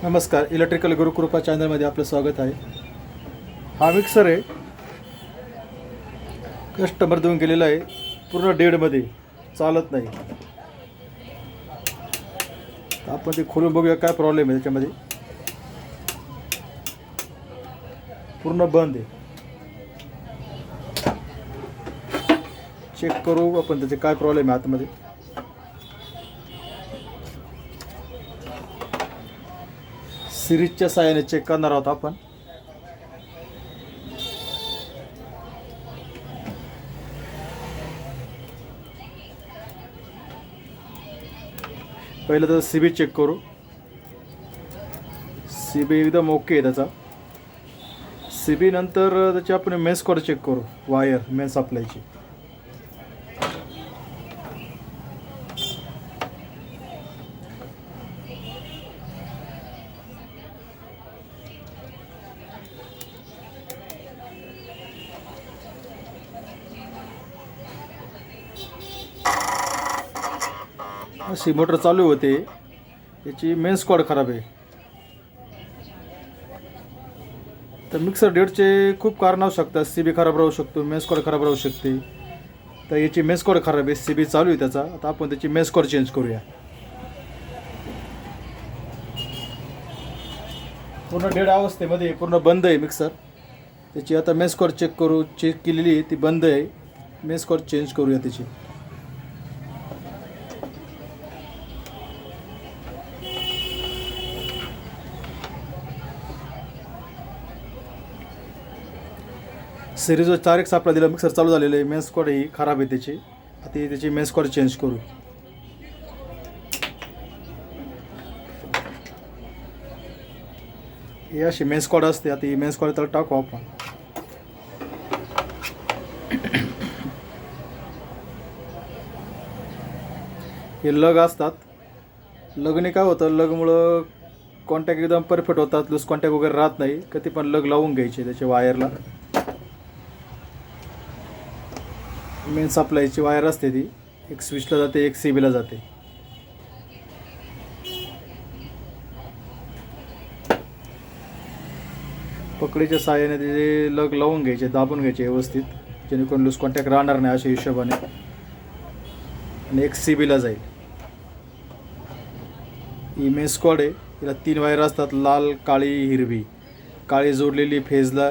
नमस्कार, इलेक्ट्रिकल गुरुकृपा चॅनलमध्ये आपलं स्वागत आहे. हा मिक्सर आहे, कस्टमर देऊन गेलेला आहे, पूर्ण डेडमध्ये चालत नाही. आपण ते खोलून बघूया काय प्रॉब्लेम आहे त्याच्यामध्ये. पूर्ण बंद आहे. चेक करू आपण त्याचे काय प्रॉब्लेम आहे आतमध्ये. सिरीजच्या साहाय्याने चेक करणार आहोत आपण. पहिलं तर सी बी चेक करू. सी बी एकदम ओके आहे त्याचा. सी बी नंतर त्याची आपण मेन्स कॉर्ड चेक करू, वायर मेन सप्लायची. अशी मोटर चालू होते, याची मेन्स कॉर्ड खराब आहे. तर मिक्सर डेडचे खूप कारण असू शकतात. सी बी खराब राहू शकतो, मेन्स कॉर्ड खराब राहू शकते. तर याची मेन्स कॉर्ड खराब आहे, सी बी चालू आहे त्याचा. आता आपण त्याची मेन्स कॉर्ड चेंज करूया. पूर्ण डेड अवस्थेमध्ये पूर्ण बंद आहे मिक्सर. त्याची आता मेन्स कॉर्ड चेक करू. चेक केलेली आहे, ती बंद आहे. मेन्स कॉर्ड चेंज करूया त्याची. सिरीजवर 4 सापळा दिला, मिक्सर चालू झालेलं आहे. मेन्स कॉर्ड ही खराब आहे त्याची. आता त्याची मेन्स कॉर्ड चेंज करू. ही अशी मेन्स कॉर्ड असते. आता ही मेन्स कॉर्ड त्याला टाकू आपण. हे लग असतात. लगने काय होतं, लगमुळं कॉन्टॅक्ट एकदम परफेक्ट होतात, लूज कॉन्टॅक्ट वगैरे राहत नाही. कधी पण लग लावून घ्यायचे त्याच्या वायरला. मेन सप्लायची वायर असते ती, एक स्विचला जाते, एक सी बीला जाते. पकडीच्या साहाय्याने त्याचे लग लावून घ्यायचे, दाबून घ्यायचे व्यवस्थित, जेणेकरून लूज कॉन्टॅक्ट राहणार नाही अशा हिशोबाने. आणि एक सी बीला जाईल. ही मेन्स कॉर्ड आहे. तिला 3 वायर असतात, लाल, काळी, हिरवी. काळी जोडलेली फेजला,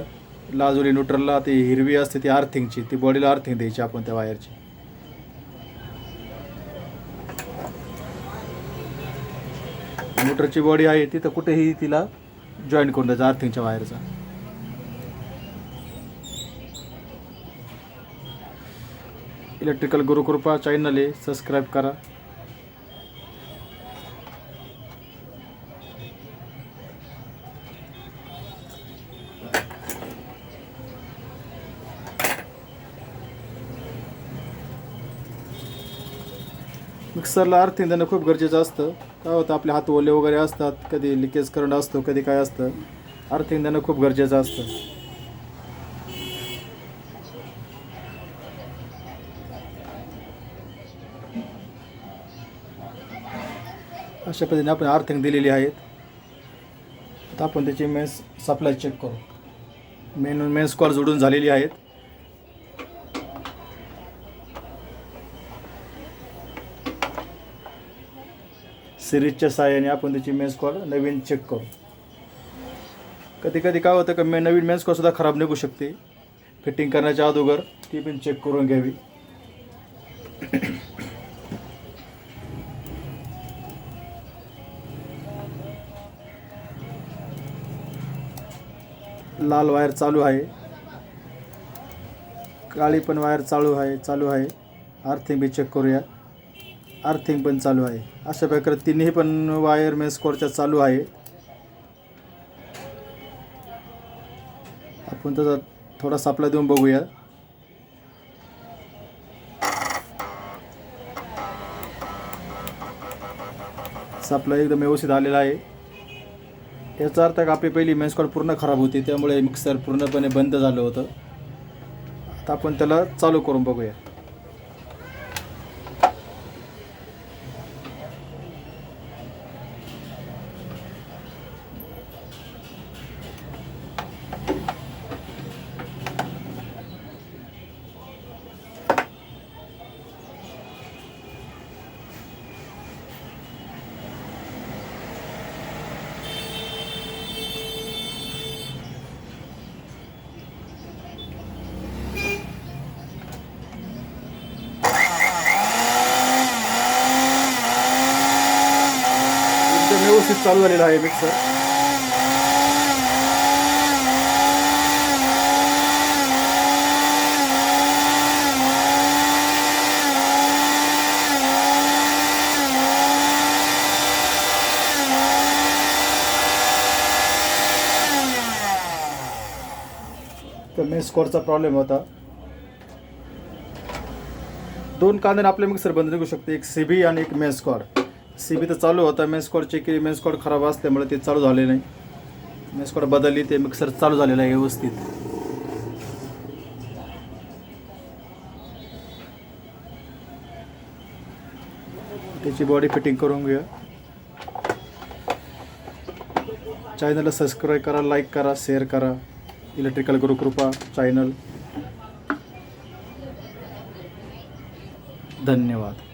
लाल जोडली न्यूट्रलला. ती हिरवी असते ती अर्थिंगची, ती बॉडीला अर्थिंग द्यायची आपण त्या वायरची. मोटरची बॉडी आहे तिथं कुठेही तिला जॉईन करून द्यायचा अर्थिंगच्या वायरचा. इलेक्ट्रिकल गुरुकृपा चॅनल आहे, सबस्क्राईब करा. मिक्सरला अर्थिंग देणं खूप गरजेचं असतं. काय होतं, आपले हात ओले वगैरे असतात, कधी लिकेज करंट असतो, कधी काय असतं. अर्थिंग देणं खूप गरजेचं असतं. अशा पद्धतीने आपण अर्थिंग दिलेली आहेत. आता आपण त्याची मेन्स सप्लाय चेक करू. मेन्स कॉर्ड जोडून झालेली आहेत. सिरीजच्या साहाय्याने आपण त्याची मेन्स कॉर्ड नवीन चेक करू. कधी कधी काय होतं का नवीन मेन्स कॉर्डसुद्धा खराब निघू शकते. फिटिंग करण्याच्या अगोदर ती पण चेक करून घ्यावी. लाल वायर चालू आहे, काळी पण वायर चालू आहे. अर्थिंग बी चेक करूया. अर्थिंग पण चालू आहे. अशा प्रकारे तिन्ही पण वायर मेन्स कॉर्डच्या चालू आहे. आपण त्याचा थोडा सप्लाय देऊन बघूया. सप्लाय एकदम व्यवस्थित आलेला आहे. याचा अर्थ आपली पहिली मेन्स कॉर्ड पूर्ण खराब होती, त्यामुळे मिक्सर पूर्णपणे बंद झालं होतं. आता आपण त्याला चालू करून बघूया. एकदम व्यवस्थित चालू झालेला आहे मिक्सर. तर मेन स्क्वॉडचा प्रॉब्लेम होता. 2 कांद्याने आपले मिक्सर बंद निघू शकते, एक सीबी आणि एक मेन स्क्वॉड. सीबी तर चालू होता, मेन स्क्वॉड चेक केली, मेन स्क्वॉड खराब असल्यामुळे ते चालू झाले नाही. मेन स्क्वॉड बदलली, ते मिक्सर चालू झालेलं आहे व्यवस्थित. त्याची बॉडी फिटिंग करून घेऊया. चॅनलला सबस्क्राईब करा, लाईक करा, शेअर करा. Electrical Gurukrupa channel. धन्यवाद.